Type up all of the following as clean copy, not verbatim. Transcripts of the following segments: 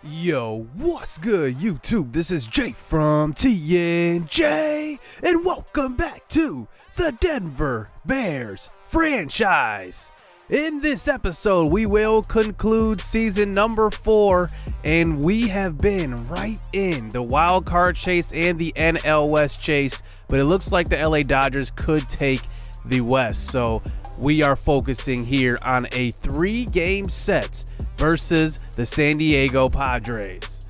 Yo, what's good YouTube? This is Jay from TNJ, and welcome back to the Denver Bears franchise. In this episode, we will conclude season number 4, and we have been right in the wild card chase and the NL West chase, but it looks like the LA Dodgers could take the West, so we are focusing here on a 3-game set versus the San Diego Padres.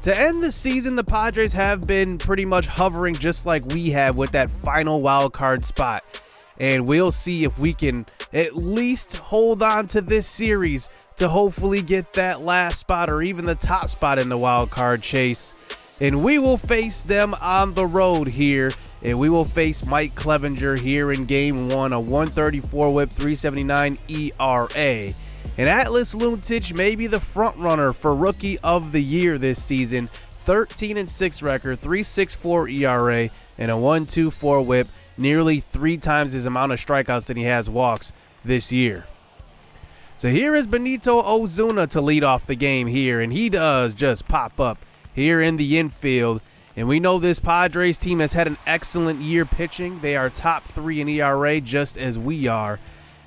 To end the season, the Padres have been pretty much hovering just like we have with that final wild card spot. And we'll see if we can at least hold on to this series to hopefully get that last spot or even the top spot in the wild card chase. And we will face them on the road here. And we will face Mike Clevinger here in game 1, a 134 whip, 379 ERA. And Atlas Luntich may be the front runner for Rookie of the Year this season. 13-6 record, 3.64 ERA, and a 1.24 whip. Nearly 3 times his amount of strikeouts than he has walks this year. So here is Benito Ozuna to lead off the game here, and he does just pop up here in the infield. And we know this Padres team has had an excellent year pitching. They are top 3 in ERA just as we are.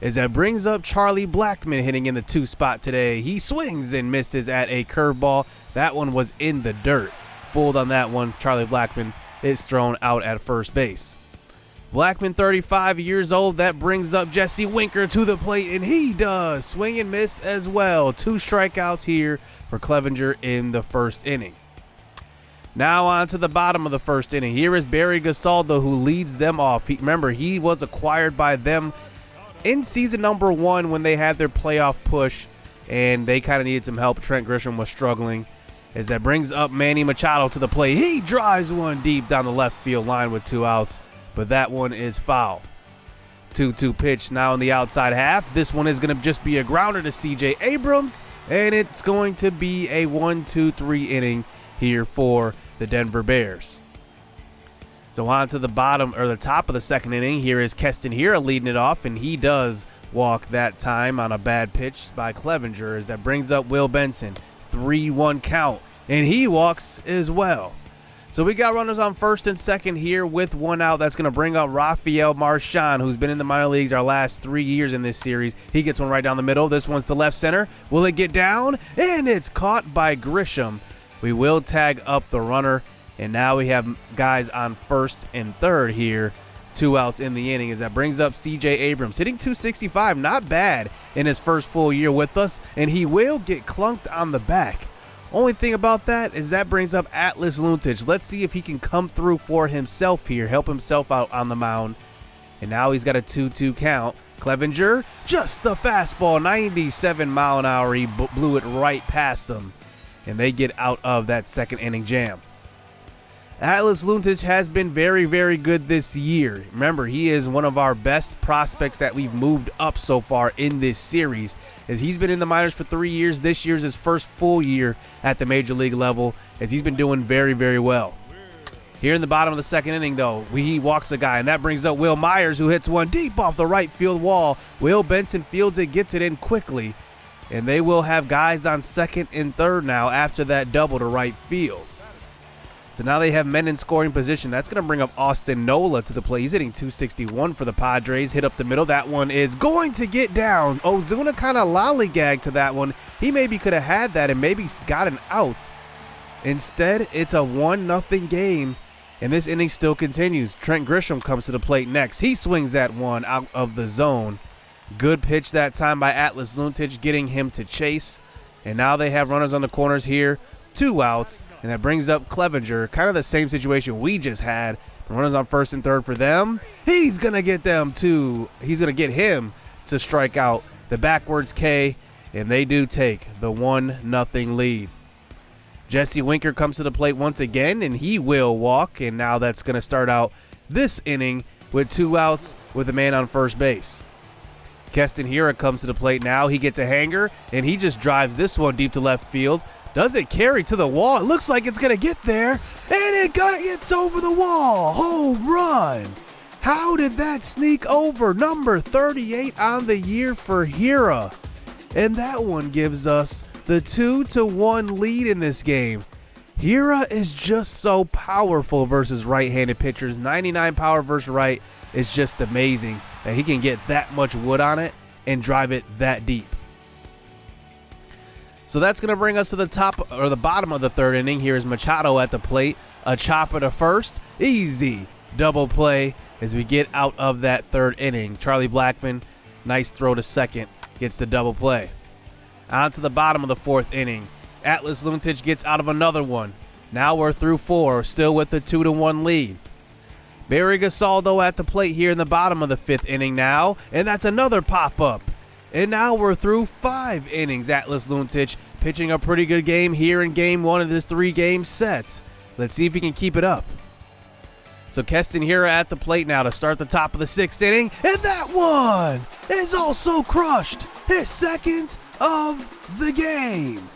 As that brings up Charlie Blackmon hitting in the 2 spot today. He swings and misses at a curveball. That one was in the dirt. Fooled on that one. Charlie Blackmon is thrown out at first base. Blackmon, 35 years old. That brings up Jesse Winker to the plate, and he does swing and miss as well. 2 strikeouts here for Clevinger in the first inning. Now on to the bottom of the first inning. Here is Barry Gasaldo who leads them off. Remember, he was acquired by them in season number 1 when they had their playoff push, and they kind of needed some help. Trent Grisham was struggling. As that brings up Manny Machado to the plate. He drives one deep down the left field line with 2 outs. But that one is foul. 2-2 pitch now in the outside half. This one is going to just be a grounder to CJ Abrams, and it's going to be a 1-2-3 inning here for the Denver Bears. So on to the bottom or the top of the second inning. Here is Keston Hiura leading it off, and he does walk that time on a bad pitch by Clevinger. As that brings up Will Benson. 3-1 count, and he walks as well. So we got runners on first and second here with 1 out. That's going to bring up Rafael Marchand, who's been in the minor leagues our last 3 years in this series. He gets one right down the middle. This one's to left center. Will it get down? And it's caught by Grisham. We will tag up the runner, and now we have guys on first and third here. 2 outs in the inning as that brings up CJ Abrams. Hitting .265, not bad in his first full year with us, and he will get clunked on the back. Only thing about that is that brings up Atlas Luntich. Let's see if he can come through for himself here, help himself out on the mound. And now he's got a 2-2 count. Clevinger, just the fastball, 97 mile an hour. He blew it right past him. And they get out of that second inning jam. Atlas Luntich has been very, very good this year. Remember, he is one of our best prospects that we've moved up so far in this series, as he's been in the minors for 3 years. This year's his first full year at the major league level, as he's been doing very, very well. Here in the bottom of the second inning, though, he walks a guy, and that brings up Will Myers, who hits one deep off the right field wall. Will Benson fields it, gets it in quickly, and they will have guys on second and third now after that double to right field. So now they have men in scoring position. That's going to bring up Austin Nola to the plate. He's hitting .261 for the Padres. Hit up the middle. That one is going to get down. Ozuna kind of lollygagged to that one. He maybe could have had that and maybe got an out. Instead, it's a 1-0 game, and this inning still continues. Trent Grisham comes to the plate next. He swings that one out of the zone. Good pitch that time by Atlas Luntich, getting him to chase. And now they have runners on the corners here. 2 outs. And that brings up Clevinger, kind of the same situation we just had. Runners on first and third for them. He's going to get them to, he's going to get him to strike out the backwards K, and they do take the 1-0 lead. Jesse Winker comes to the plate once again, and he will walk, and now that's going to start out this inning with 2 outs with a man on first base. Keston Hiura comes to the plate now. He gets a hanger, and he just drives this one deep to left field. Does it carry to the wall? It looks like it's going to get there, and it gets over the wall. Home run. How did that sneak over? Number 38 on the year for Hiura. And that one gives us the 2-1 lead in this game. Hira is just so powerful versus right-handed pitchers. 99 power versus right is just amazing that he can get that much wood on it and drive it that deep. So that's going to bring us to the top or the bottom of the third inning. Here is Machado at the plate. A chopper to first. Easy double play as we get out of that third inning. Charlie Blackmon, nice throw to second, gets the double play. On to the bottom of the fourth inning. Atlas Luntich gets out of another one. Now we're through 4, still with the 2-1 lead. Barry Gasaldo at the plate here in the bottom of the 5th inning now, and that's another pop-up. And now we're through 5 innings. Atlas Luntich pitching a pretty good game here in game 1 of this 3-game set. Let's see if he can keep it up. So Keston Hira at the plate now to start the top of the 6th inning, and that one is also crushed. His second of the game.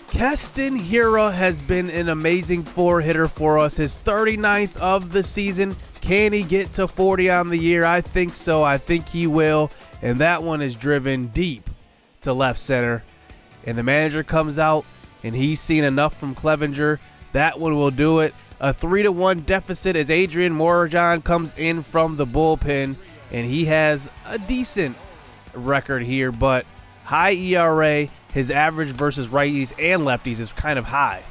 Keston Hira has been an amazing 4-hitter for us. His 39th of the season. Can he get to 40 on the year? I think so. I think he will. And that one is driven deep to left center. And the manager comes out, and he's seen enough from Clevenger. That one will do it. A 3-1 deficit as Adrian Morajan comes in from the bullpen. And he has a decent record here, but high ERA. His average versus righties and lefties is kind of high.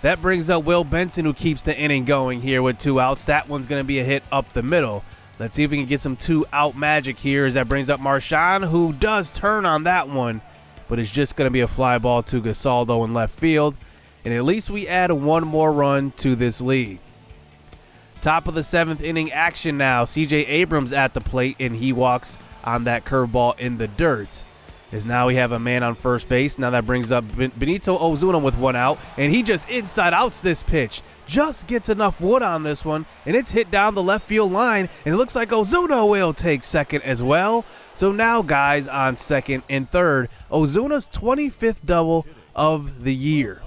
That brings up Will Benson, who keeps the inning going here with 2 outs. That one's going to be a hit up the middle. Let's see if we can get some 2-out magic here as that brings up Marchand, who does turn on that one, but it's just going to be a fly ball to Gasaldo in left field. And at least we add 1 more run to this lead. Top of the 7th inning action now. C.J. Abrams at the plate, and he walks on that curveball in the dirt. As now we have a man on first base. Now that brings up Benito Ozuna with 1 out, and he just inside outs this pitch. Just gets enough wood on this one, and it's hit down the left field line, and it looks like Ozuna will take second as well. So now guys on second and third. Ozuna's 25th double of the year.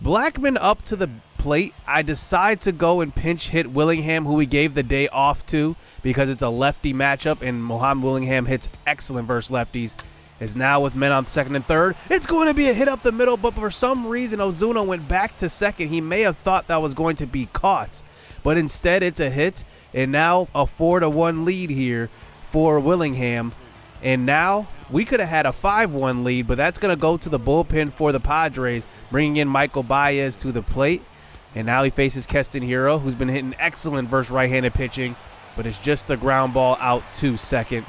Blackmon up to the plate. I decide to go and pinch hit Willingham, who we gave the day off to, because it's a lefty matchup, and Mohamed Willingham hits excellent versus lefties. Is now with men on second and third. It's going to be a hit up the middle, but for some reason Ozuna went back to second. He may have thought that was going to be caught, but instead it's a hit, and now a 4-1 lead here for Willingham. And now we could have had a 5-1 lead, but that's going to go to the bullpen for the Padres, bringing in Michael Baez to the plate. And now he faces Keston Hira, who's been hitting excellent versus right-handed pitching, but it's just a ground ball out to second.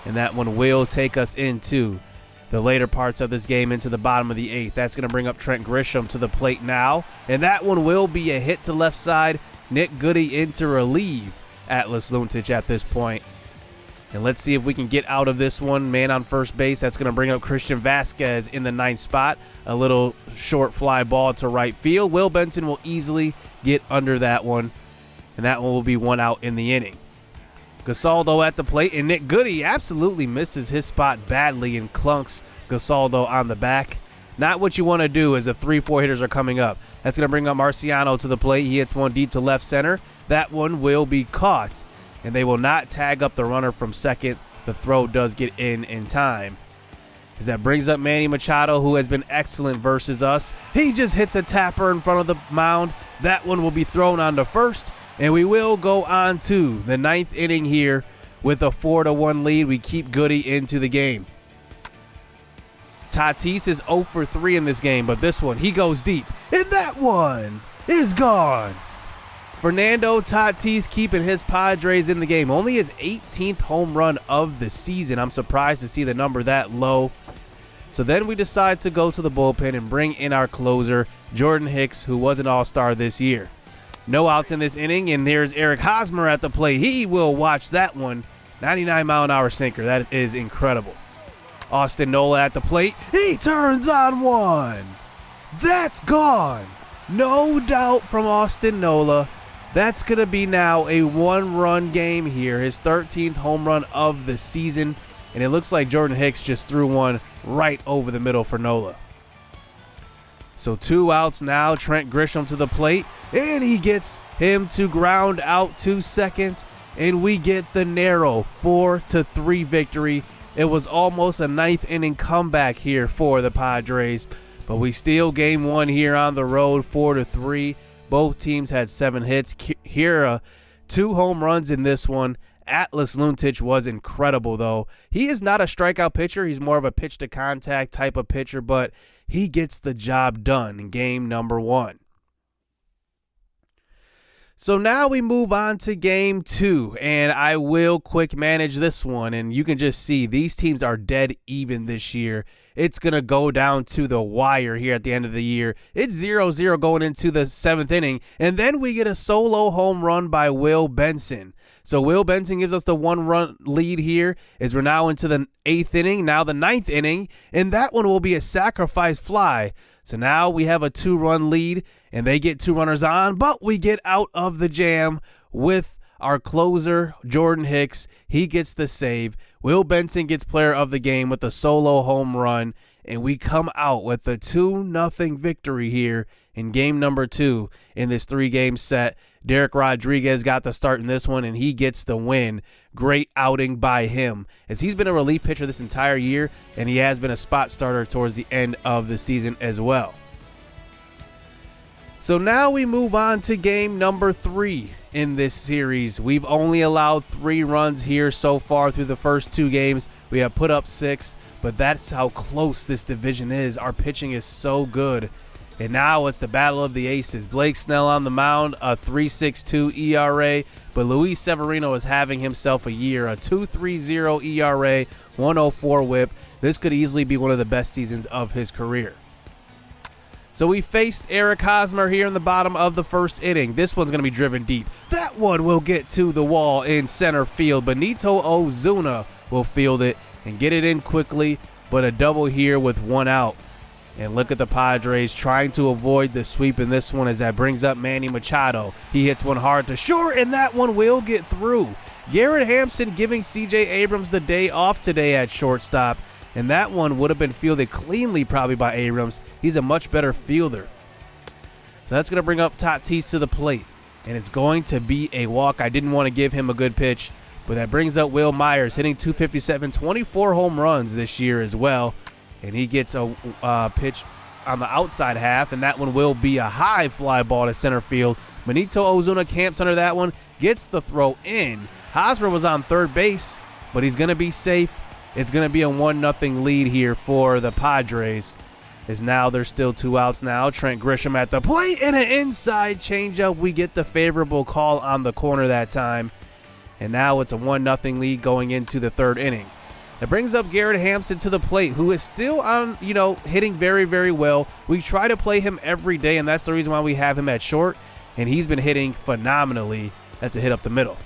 And that one will take us into the later parts of this game, into the bottom of the 8th. That's going to bring up Trent Grisham to the plate now. And that one will be a hit to left side. Nick Goody in to relieve Atlas Luntich at this point. And let's see if we can get out of this one. Man on first base. That's going to bring up Christian Vasquez in the 9th spot. A little short fly ball to right field. Will Benson will easily get under that one. And that one will be 1 out in the inning. Gasaldo at the plate, and Nick Goody absolutely misses his spot badly and clunks Gasaldo on the back. Not what you want to do as the 3-4 hitters are coming up. That's going to bring up Marciano to the plate. He hits one deep to left center. That one will be caught, and they will not tag up the runner from second. The throw does get in time. As that brings up Manny Machado, who has been excellent versus us. He just hits a tapper in front of the mound. That one will be thrown on to first. And we will go on to the 9th inning here with a 4-1 lead. We keep Goody into the game. Tatis is 0 for 3 in this game, but this one, he goes deep. And that one is gone. Fernando Tatis keeping his Padres in the game. Only his 18th home run of the season. I'm surprised to see the number that low. So then we decide to go to the bullpen and bring in our closer, Jordan Hicks, who was an all-star this year. No outs in this inning, and there's Eric Hosmer at the plate. He will watch that one. 99-mile-an-hour sinker. That is incredible. Austin Nola at the plate. He turns on one. That's gone. No doubt from Austin Nola. That's going to be now a 1-run game here. His 13th home run of the season. And it looks like Jordan Hicks just threw one right over the middle for Nola. So 2 outs now. Trent Grisham to the plate. And he gets him to ground out to second. And we get the narrow 4-3 victory It was almost a ninth inning comeback here for the Padres, but we steal game one here on the road 4-3. Both teams had 7 hits. Here, 2 home runs in this one. Atlas Luntich was incredible, though. He is not a strikeout pitcher. He's more of a pitch-to-contact type of pitcher, but he gets the job done in game number 1. So now we move on to game 2, and I will quick manage this one, and you can just see these teams are dead even this year. It's going to go down to the wire here at the end of the year. It's 0-0 going into the 7th inning, and then we get a solo home run by Will Benson. So Will Benson gives us the 1-run lead here as we're now into the 8th inning, now the 9th inning, and that one will be a sacrifice fly. So now we have a 2-run lead, and they get 2 runners on, but we get out of the jam with our closer, Jordan Hicks. He gets the save. Will Benson gets player of the game with a solo home run, and we come out with a 2-0 victory here in game number 2 in this 3-game set. Derek Rodriguez got the start in this one, and he gets the win. Great outing by him, as he's been a relief pitcher this entire year, and he has been a spot starter towards the end of the season as well. So now we move on to game number 3 in this series. We've only allowed 3 runs here so far through the first 2 games. We have put up 6, but that's how close this division is. Our pitching is so good. And now it's the battle of the aces. Blake Snell on the mound, a 3.62 ERA, but Luis Severino is having himself a year, a 2.30 ERA, 1.04 whip. This could easily be one of the best seasons of his career. So we faced Eric Hosmer here in the bottom of the 1st inning. This one's going to be driven deep. That one will get to the wall in center field. Benito Ozuna will field it and get it in quickly, but a double here with 1 out. And look at the Padres trying to avoid the sweep in this one as that brings up Manny Machado. He hits one hard to short, and that one will get through. Garrett Hampson giving C.J. Abrams the day off today at shortstop, and that one would have been fielded cleanly probably by Abrams. He's a much better fielder. So that's going to bring up Tatis to the plate, and it's going to be a walk. I didn't want to give him a good pitch, but that brings up Will Myers hitting .257, 24 home runs this year as well. And he gets a pitch on the outside half, and that one will be a high fly ball to center field. Benito Ozuna camps under that one, gets the throw in. Hosmer was on third base, but he's going to be safe. It's going to be a 1-0 lead here for the Padres. As now there's still 2 outs now. Trent Grisham at the plate, and an inside changeup. We get the favorable call on the corner that time. And now it's a 1-0 lead going into the 3rd inning. That brings up Garrett Hampson to the plate, who is still on, hitting very, very well. We try to play him every day, and that's the reason why we have him at short, and he's been hitting phenomenally. That's a hit up the middle.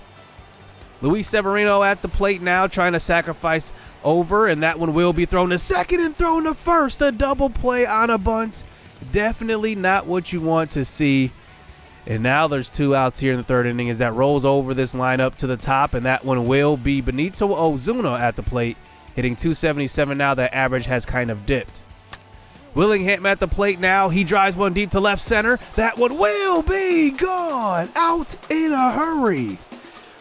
Luis Severino at the plate now, trying to sacrifice over, and that one will be thrown to second and thrown to first. A double play on a bunt. Definitely not what you want to see. And now there's 2 outs here in the 3rd inning as that rolls over this lineup to the top, and that one will be Benito Ozuna at the plate, hitting .277 now. That average has kind of dipped. Willingham at the plate now. He drives one deep to left center. That one will be gone. Out in a hurry.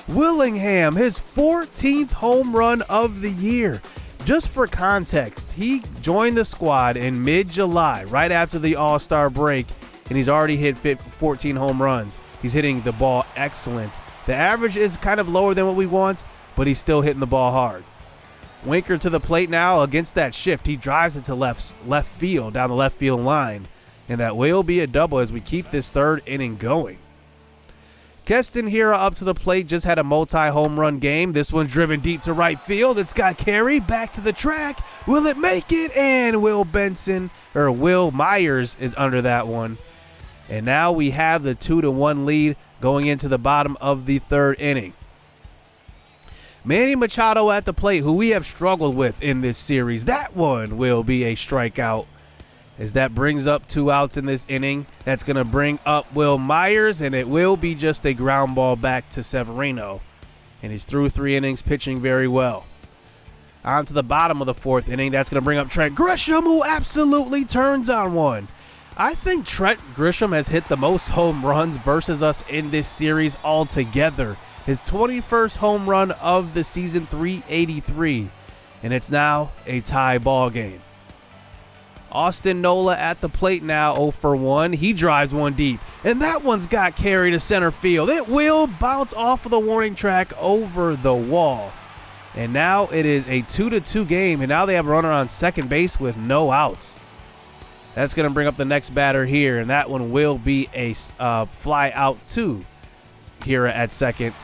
Willingham, his 14th home run of the year. Just for context, he joined the squad in mid-July, right after the All-Star break, and he's already hit 14 home runs. He's hitting the ball excellent. The average is kind of lower than what we want, but he's still hitting the ball hard. Winker to the plate now against that shift. He drives it to left field, down the left field line, and that will be a double as we keep this 3rd inning going. Keston Hiura up to the plate, just had a multi-home run game. This one's driven deep to right field. It's got carry back to the track. Will it make it? And Will Myers is under that one. And now we have the 2-1 lead going into the bottom of the 3rd inning. Manny Machado at the plate, who we have struggled with in this series. That one will be a strikeout as that brings up 2 outs in this inning. That's going to bring up Will Myers, and it will be just a ground ball back to Severino. And he's through 3 innings pitching very well. On to the bottom of the 4th inning. That's going to bring up Trent Grisham, who absolutely turns on one. I think Trent Grisham has hit the most home runs versus us in this series altogether. His 21st home run of the season, 383. and it's now a tie ball game. Austin Nola at the plate now, 0 for 1. He drives one deep, and that one's got carried to center field. It will bounce off of the warning track over the wall. And now it is a 2-2 game, and now they have a runner on second base with no outs. That's going to bring up the next batter here, and that one will be a fly out to Hira at second,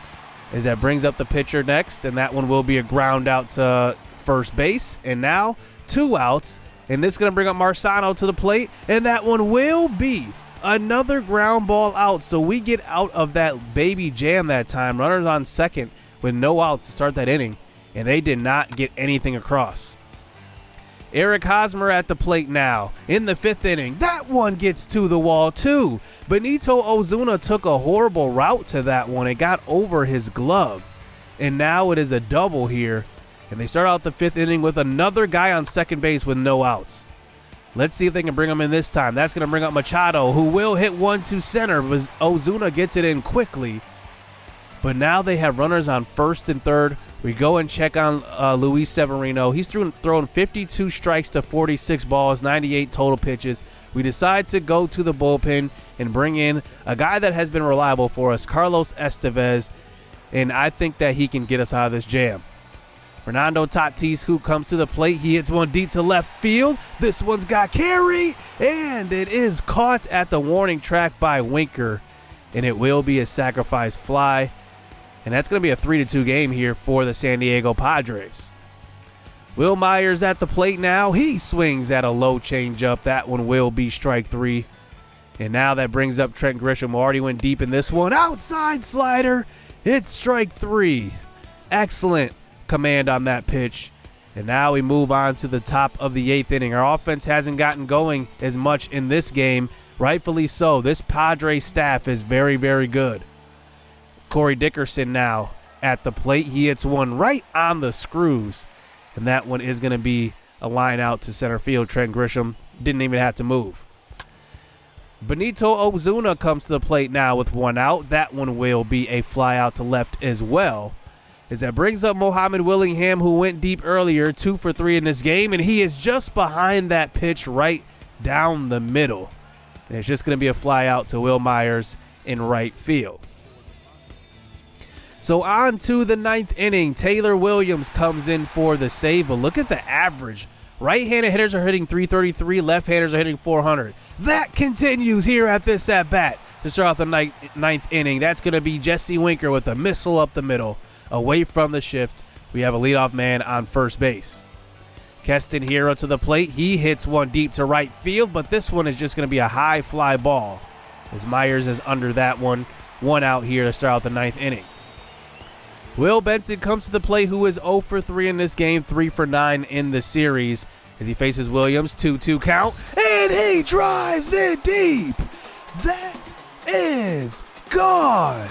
as that brings up the pitcher next, and that one will be a ground out to first base. And now 2 outs. And this is going to bring up Marciano to the plate, and that one will be another ground ball out. So we get out of that baby jam that time. Runners on second with no outs to start that inning, and they did not get anything across. Eric Hosmer at the plate now in the 5th inning. That one gets to the wall too. Benito Ozuna took a horrible route to that one. It got over his glove, and now it is a double here. And they start out the 5th inning with another guy on second base with no outs. Let's see if they can bring him in this time. That's going to bring up Machado, who will hit one to center, but Ozuna gets it in quickly. But now they have runners on first and third. We go and check on Luis Severino. He's thrown 52 strikes to 46 balls, 98 total pitches. We decide to go to the bullpen and bring in a guy that has been reliable for us, Carlos Estevez, and I think that he can get us out of this jam. Fernando Tatis, who comes to the plate. He hits one deep to left field. This one's got carry, and it is caught at the warning track by Winker, and it will be a sacrifice fly. And that's going to be a 3-2 game here for the San Diego Padres. Will Myers at the plate now. He swings at a low changeup. That one will be strike 3. And now that brings up Trent Grisham, who already went deep in this one. Outside slider. It's strike 3. Excellent command on that pitch. And now we move on to the top of the 8th inning. Our offense hasn't gotten going as much in this game. Rightfully so. This Padres staff is very, very good. Corey Dickerson now at the plate. He hits one right on the screws, and that one is going to be a line out to center field. Trent Grisham didn't even have to move. Benito Ozuna comes to the plate now with 1 out. That one will be a fly out to left as well, as that brings up Mohamed Willingham, who went deep earlier, 2 for 3 in this game, and he is just behind that pitch right down the middle. And it's just going to be a fly out to Will Myers in right field. So on to the 9th inning. Taylor Williams comes in for the save, but look at the average. Right-handed hitters are hitting 333, left-handers are hitting 400. That continues here at this at-bat to start off the 9th inning. That's going to be Jesse Winker with a missile up the middle. Away from the shift, we have a leadoff man on first base. Keston Hiura to the plate. He hits one deep to right field, but this one is just going to be a high fly ball, as Myers is under that one. 1 out here to start out the 9th inning. Will Benson comes to the plate, who is 0 for 3 in this game, 3 for 9 in the series, as he faces Williams. 2-2 count, and he drives it deep. That is gone.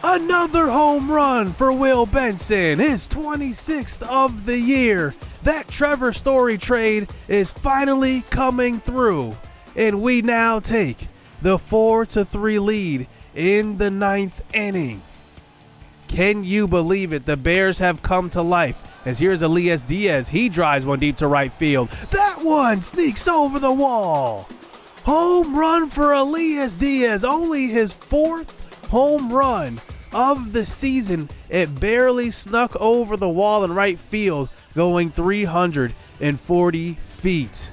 Another home run for Will Benson, his 26th of the year. That Trevor Story trade is finally coming through, and we now take the 4-3 lead in the 9th inning. Can you believe it? The Bears have come to life, as here's Elias Diaz. He drives one deep to right field. That one sneaks over the wall. Home run for Elias Diaz. Only his 4th home run of the season. It barely snuck over the wall in right field, going 340 feet.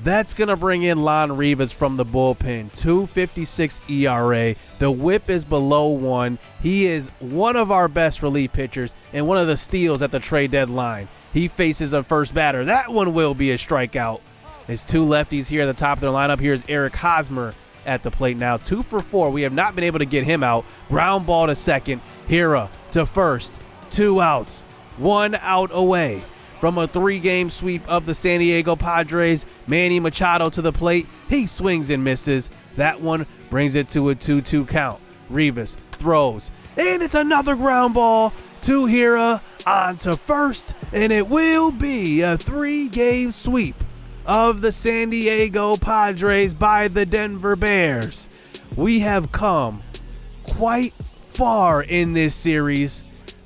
That's going to bring in Lon Rivas from the bullpen. 2.56 ERA. The whip is below 1. He is one of our best relief pitchers and one of the steals at the trade deadline. He faces a first batter. That one will be a strikeout. There's 2 lefties here at the top of their lineup. Here's Eric Hosmer at the plate now. 2 for 4. We have not been able to get him out. Ground ball to second. Hira to first. 2 outs. 1 out away from a 3-game sweep of the San Diego Padres. Manny Machado to the plate. He swings and misses. That one brings it to a 2-2 count. Rivas throws, and it's another ground ball to Hira on to first, and it will be a 3-game sweep of the San Diego Padres by the Denver Bears. We have come quite far in this series,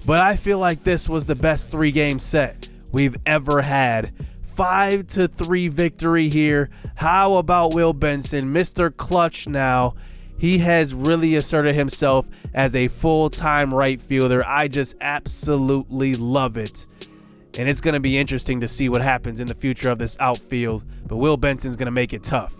But I feel like this was the best 3-game set we've ever had. 5-3 victory here. How about Will Benson, Mr. Clutch now? He has really asserted himself as a full-time right fielder. I just absolutely love it. And it's going to be interesting to see what happens in the future of this outfield. But Will Benson's going to make it tough.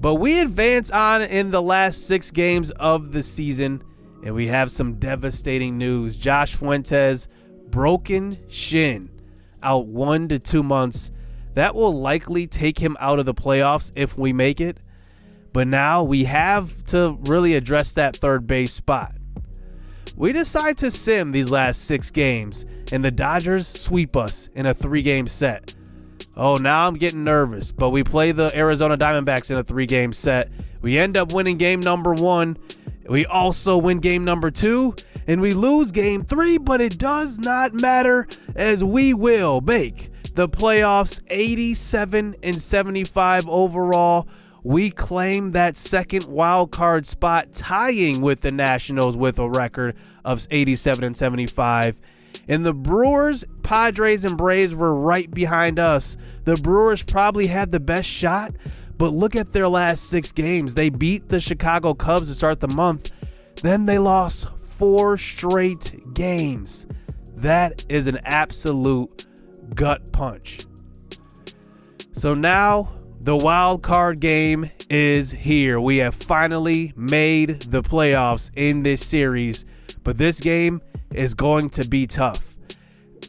But we advance on in the last 6 games of the season, and we have some devastating news. Josh Fuentes, broken shin, out 1 to 2 months. That will likely take him out of the playoffs if we make it. But now we have to really address that third base spot. We decide to sim these last 6 games, and the Dodgers sweep us in a 3-game set. Oh, now I'm getting nervous, but we play the Arizona Diamondbacks in a 3-game set. We end up winning game number 1. We also win game number 2, and we lose game 3, but it does not matter, as we will make the playoffs 87-75 overall. We claim that second wild card spot, tying with the Nationals with a record of 87-75. And the Brewers, Padres, and Braves were right behind us. The Brewers probably had the best shot, but look at their last 6 games. They beat the Chicago Cubs to start the month. Then they lost 4 straight games. That is an absolute gut punch. So now the wild card game is here. We have finally made the playoffs in this series, but this game is going to be tough.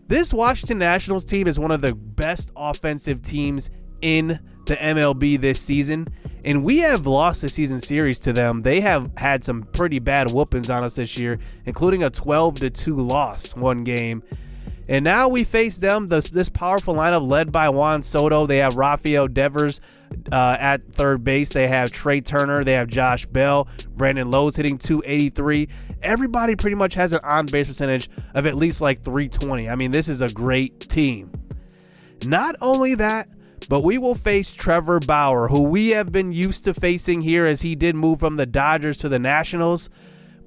This Washington Nationals team is one of the best offensive teams in the MLB this season, and we have lost the season series to them. They have had some pretty bad whoopings on us this year, including a 12-2 loss one game. And now we face them, this powerful lineup led by Juan Soto. They have Rafael Devers at third base. They have Trey Turner. They have Josh Bell. Brandon Lowe's hitting .283. Everybody pretty much has an on-base percentage of at least like .320. I mean, this is a great team. Not only that, but we will face Trevor Bauer, who we have been used to facing here as he did move from the Dodgers to the Nationals.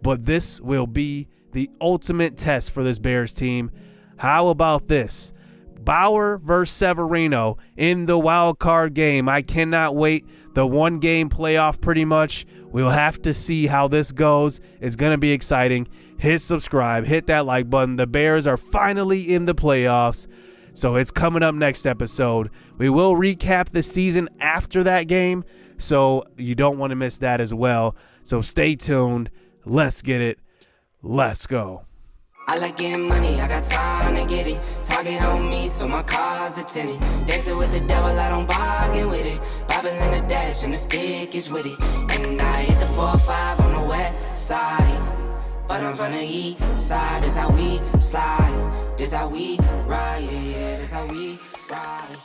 But this will be the ultimate test for this Bears team. How about this? Bauer versus Severino in the wild card game. I cannot wait. The 1-game playoff pretty much. We'll have to see how this goes. It's going to be exciting. Hit subscribe. Hit that like button. The Bears are finally in the playoffs. So it's coming up next episode. We will recap the season after that game. So you don't want to miss that as well. So stay tuned. Let's get it. Let's go. I like getting money, I got time to get it. Target on me, so my car's a tenant. Dancing with the devil, I don't bargain with it. Bobbing in the dash, and the stick is with it. And I hit the 4-5 on the west side. But I'm from the east side, this how we slide. This how we ride, yeah, this how we ride.